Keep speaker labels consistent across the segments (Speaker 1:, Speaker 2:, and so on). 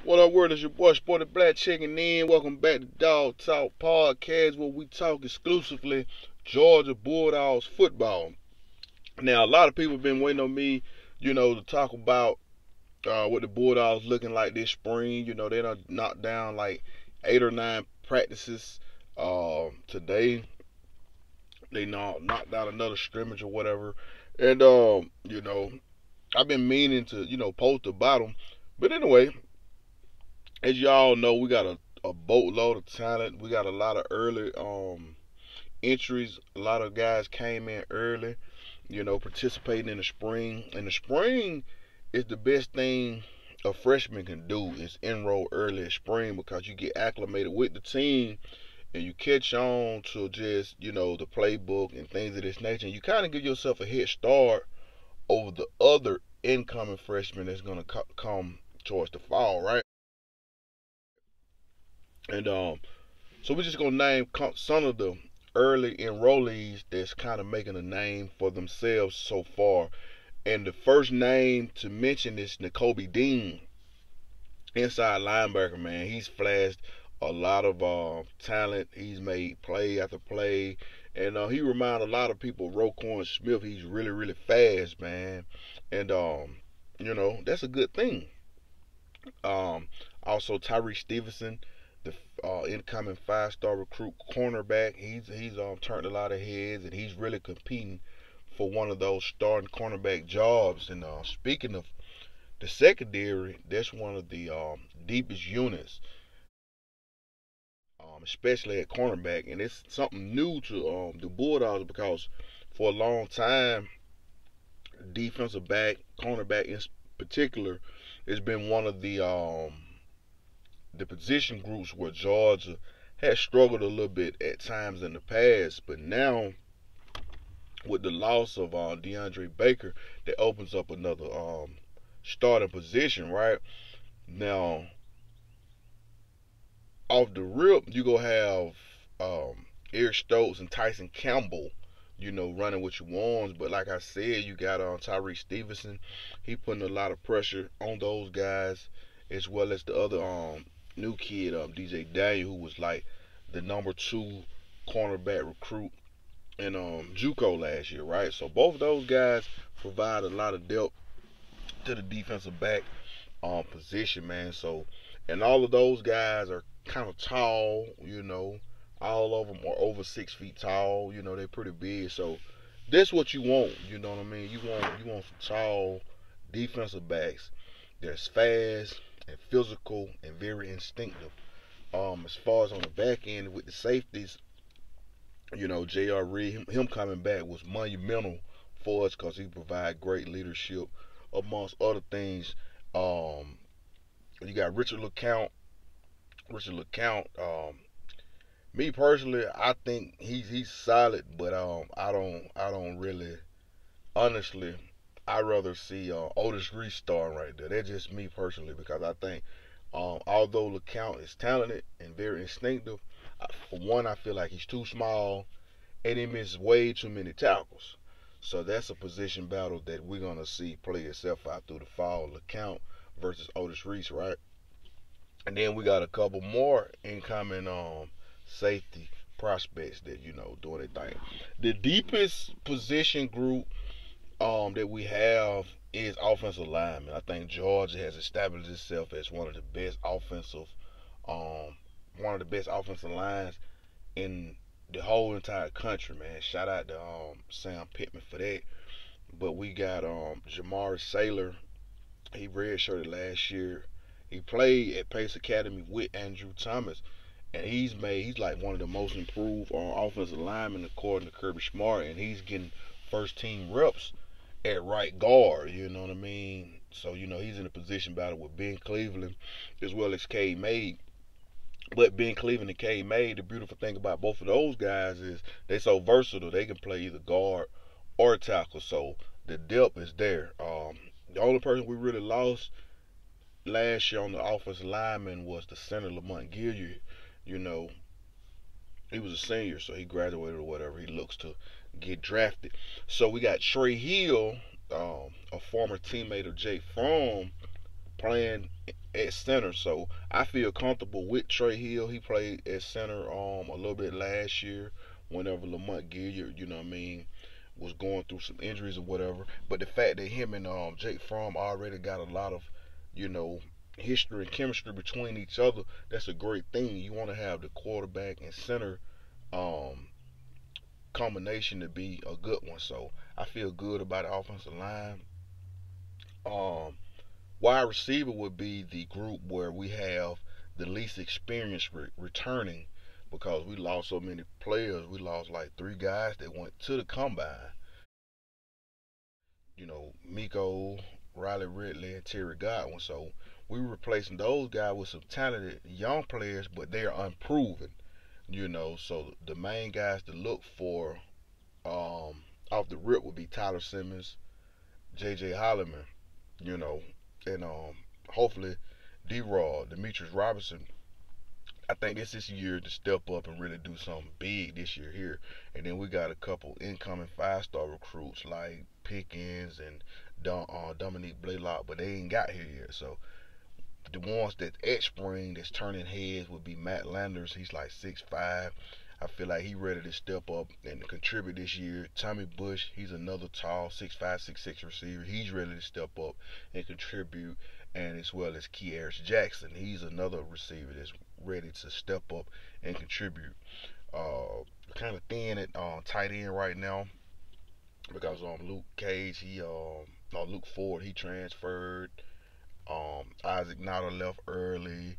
Speaker 1: What up, word? Is your boy Sporty Black checking in. Welcome back to Dog Talk Podcast, where we talk exclusively Georgia Bulldogs football. Now, a lot of people have been waiting on me, to talk about what the Bulldogs looking like this spring. They done knocked down like 8 or 9 practices. Today, they knocked out another scrimmage or whatever. And, I've been meaning to, post about them. But anyway, as y'all know, we got a boatload of talent. We got a lot of early entries. A lot of guys came in early, participating in the spring. And the spring is the best thing a freshman can do is enroll early in spring because you get acclimated with the team and you catch on to just, the playbook and things of this nature. And you kind of give yourself a head start over the other incoming freshmen that's going to come towards the fall, right? And so we're just gonna name some of the early enrollees that's kind of making a name for themselves so far. And the first name to mention is Nakobe Dean, inside linebacker. Man, he's flashed a lot of talent. He's made play after play, and he reminds a lot of people of Roquan Smith. He's really, really fast, man, and that's a good thing. Also Tyree Stevenson, the incoming 5-star recruit cornerback. He's turned a lot of heads, and he's really competing for one of those starting cornerback jobs. And speaking of the secondary, that's one of the deepest units, especially at cornerback, and it's something new to the Bulldogs because for a long time, defensive back, cornerback in particular, has been one of the position groups where Georgia has struggled a little bit at times in the past, but now with the loss of DeAndre Baker, that opens up another starting position, right? Now, off the rip, you go have Eric Stokes and Tyson Campbell, running with your ones. But like I said, you got Tyree Stevenson. He putting a lot of pressure on those guys, as well as the other new kid, DJ Daniel, who was like the number 2 cornerback recruit in JUCO last year, right? So both of those guys provide a lot of depth to the defensive back position, man. So, and all of those guys are kind of tall, all of them are over 6 feet tall. They're pretty big. So that's what you want. You know what I mean? You want some tall defensive backs that's fast and physical and very instinctive. As far as on the back end with the safeties, J.R. Reed, him coming back was monumental for us because he provided great leadership amongst other things. You got Richard LeCount. Me personally, I think he's solid, but I don't really, honestly, I rather see Otis Reese starting right there. That's just me personally because I think although LeCount is talented and very instinctive, for one, I feel like he's too small and he misses way too many tackles. So that's a position battle that we're gonna see play itself out through the fall. LeCount versus Otis Reese, right? And then we got a couple more incoming safety prospects that doing their thing. The deepest position group that we have is offensive linemen. I think Georgia has established itself as um, one of the best offensive lines in the whole entire country, man. Shout out to Sam Pittman for that. But we got Jamari Saylor. He redshirted last year. He played at Pace Academy with Andrew Thomas, and he's like one of the most improved offensive linemen according to Kirby Smart, and he's getting first team reps at right guard. You know what I mean? So he's in a position battle with Ben Cleveland as well as Cade May. But Ben Cleveland and Cade May, the beautiful thing about both of those guys is they're so versatile. They can play either guard or tackle. So the depth is there. The only person we really lost last year on the offensive lineman was the center Lamont Gilliard. You know, he was a senior, so he graduated or whatever. He looks to get drafted. So we got Trey Hill, a former teammate of Jake Fromm, playing at center. So I feel comfortable with Trey Hill. He played at center a little bit last year whenever Lamont Gilliard, you know what I mean, was going through some injuries or whatever. But the fact that him and Jake Fromm already got a lot of, you know, history and chemistry between each other, that's a great thing. You want to have the quarterback and center um, combination to be a good one. So I feel good about the offensive line. Um, Wide receiver would be the group where we have the least experience returning because we lost so many players. We lost like three guys that went to the combine. You know, Miko, Riley Ridley, and Terry Godwin. So we were replacing those guys with some talented young players, but they are unproven. You know, so the main guys to look for off the rip would be Tyler Simmons, J.J. Holliman, you know, and hopefully D-Rod, Demetrius Robinson. I think this is year to step up and really do something big this year here. And then we got a couple incoming five-star recruits like Pickens and Dominique Blaylock, but they ain't got here yet. So the ones that at spring that's turning heads would be Matt Landers. He's like 6'5". I feel like he ready to step up and contribute this year. Tommy Bush, he's another tall 6'5", 6'6" receiver. He's ready to step up and contribute. And as well as Kearis Jackson, he's another receiver that's ready to step up and contribute. Kind of thin at tight end right now because Luke Cage, no, Luke Ford, he transferred. Isaac Nauta left early,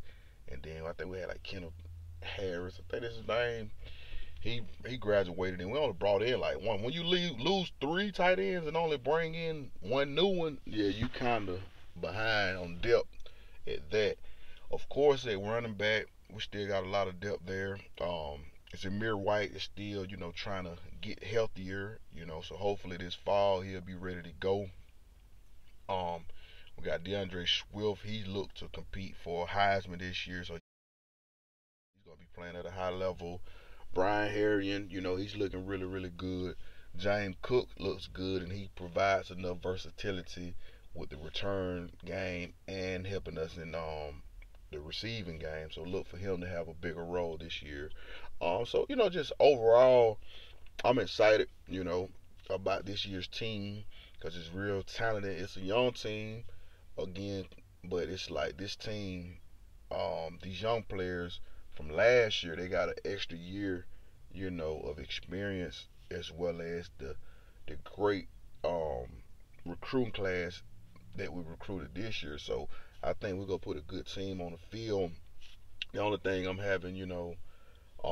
Speaker 1: and then I think we had like Kenneth Harris. I think that's his name. He graduated, and we only brought in like one. When you lose three tight ends and only bring in one new one, yeah, you kind of behind on depth at that. Of course, at running back, we still got a lot of depth there. Zamir White is still, you know, trying to get healthier, you know, so hopefully this fall he'll be ready to go. We got DeAndre Swift. He looked to compete for Heisman this year, so he's gonna be playing at a high level. Brian Harrion, you know, he's looking really, really good. James Cook looks good, and he provides enough versatility with the return game and helping us in the receiving game. So look for him to have a bigger role this year. So you know, just overall, I'm excited, you know, about this year's team because it's real talented. It's a young team again, but it's like this team, these young players from last year, they got an extra year, you know, of experience as well as the great recruiting class that we recruited this year. So I think we're gonna put a good team on the field. The only thing I'm having, you know,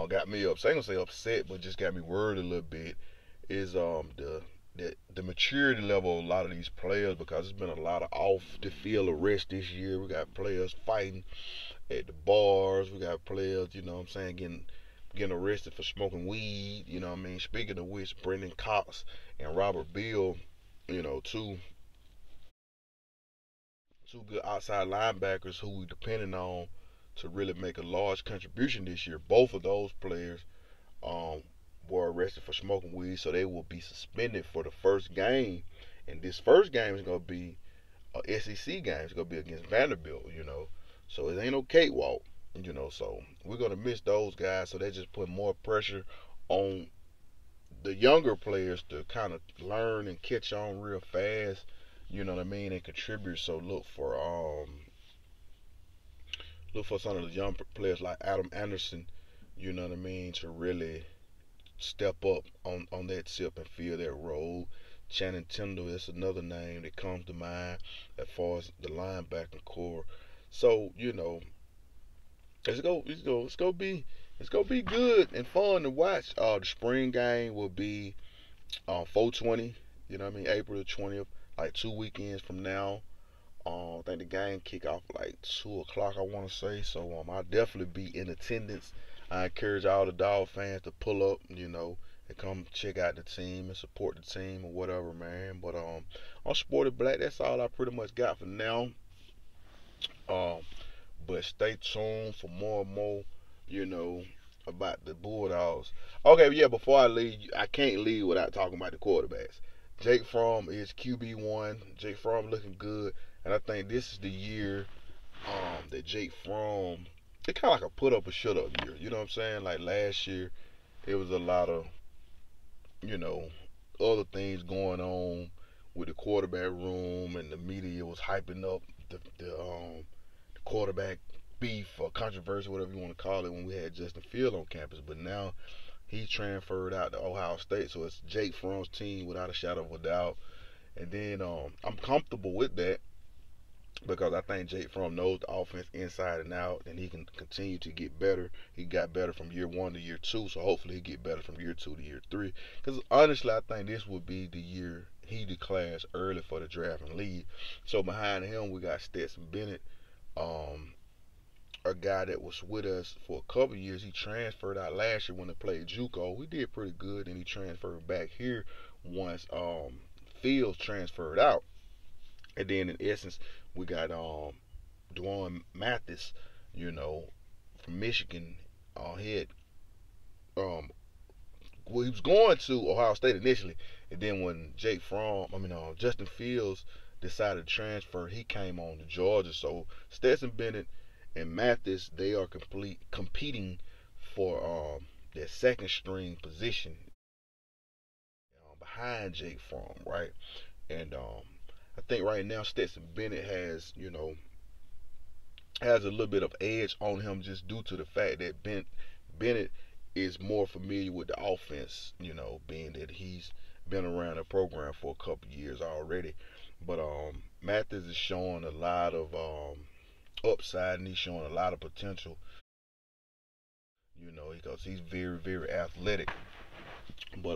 Speaker 1: got me upset. I ain't gonna say upset, but just got me worried a little bit is the maturity level of a lot of these players because there's been a lot of off the field arrests this year. We got players fighting at the bars. We got players, you know what I'm saying, getting arrested for smoking weed. You know what I mean? Speaking of which, Brendan Cox and Robert Beal, you know, two good outside linebackers who we depending on to really make a large contribution this year. Both of those players um, were arrested for smoking weed, so they will be suspended for the first game. And this first game is going to be a SEC game. It's going to be against Vanderbilt, you know. So it ain't no cakewalk, you know. So we're going to miss those guys. So they just put more pressure on the younger players to kind of learn and catch on real fast, you know what I mean, and contribute. So look for some of the young players like Adam Anderson, you know what I mean, to really step up on that tip and fill that role. Channing Tindall is another name that comes to mind as far as the linebacker core. So you know, it's gonna be good and fun to watch. The spring game will be 420. You know what I mean? April the 20th, like 2 weekends from now. I think the game kick off like 2 o'clock. I want to say so. I'll definitely be in attendance. I encourage all the dog fans to pull up, you know, and come check out the team and support the team or whatever, man. But I'm Sporty Black. That's all I pretty much got for now. Um, but stay tuned for more and more, you know, about the Bulldogs. Okay, yeah. Before I leave, I can't leave without talking about the quarterbacks. Jake Fromm is QB1. Jake Fromm looking good. And I think this is the year that Jake Fromm, it kind of like a put up or shut up year. You know what I'm saying? Like last year, it was a lot of, you know, other things going on with the quarterback room, and the media was hyping up the quarterback beef or controversy, whatever you want to call it, when we had Justin Field on campus. But now he transferred out to Ohio State, so it's Jake Fromm's team without a shadow of a doubt. And then I'm comfortable with that because I think Jake Fromm knows the offense inside and out, and he can continue to get better. He got better from year 1 to year 2, so hopefully he get better from year 2 to year 3. Because honestly, I think this would be the year he declares early for the draft and lead. So behind him, we got Stetson Bennett, um, a guy that was with us for a couple of years. He transferred out last year when they played JUCO. We did pretty good, and he transferred back here once Fields transferred out. And then in essence, we got Dwan Mathis, you know, from Michigan. He had well, he was going to Ohio State initially, and then when Justin Fields decided to transfer, he came on to Georgia. So Stetson Bennett and Mathis, they are competing for their second string position behind Jake Fromm, right? And I think right now Stetson Bennett has, has a little bit of edge on him just due to the fact that Bennett is more familiar with the offense, being that he's been around the program for a couple years already. But Mathis is showing a lot of upside, and he's showing a lot of potential, because he's very, very athletic. But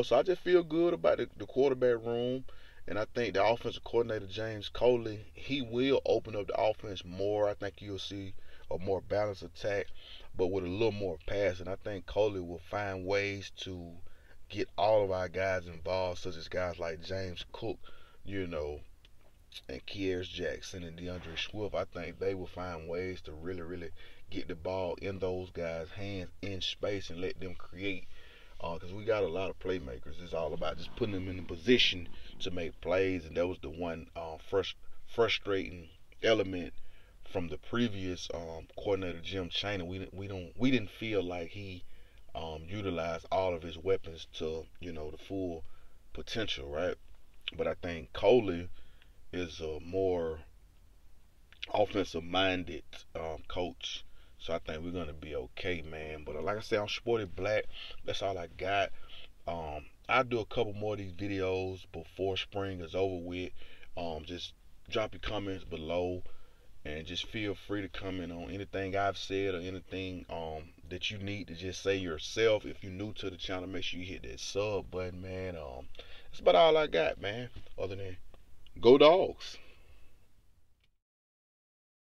Speaker 1: so I just feel good about the quarterback room. And I think the offensive coordinator, James Coley, he will open up the offense more. I think you'll see a more balanced attack, but with a little more passing. I think Coley will find ways to get all of our guys involved, such as guys like James Cook, and Keirs Jackson and DeAndre Swift. I think they will find ways to really, really get the ball in those guys' hands in space and let them create, because we got a lot of playmakers. It's all about just putting them in a position to make plays, and that was the one frustrating element from the previous coordinator, Jim Chaney. We didn't feel like he utilized all of his weapons to the full potential, right? But I think Coley is a more offensive minded coach. So I think we're gonna be okay, man. But like I said, I'm Sporty Black. That's all I got. I'll do a couple more of these videos before spring is over with. Just drop your comments below, and just feel free to comment on anything I've said or anything that you need to just say yourself. If you're new to the channel, make sure you hit that sub button, man. That's about all I got, man. Other than go Dogs.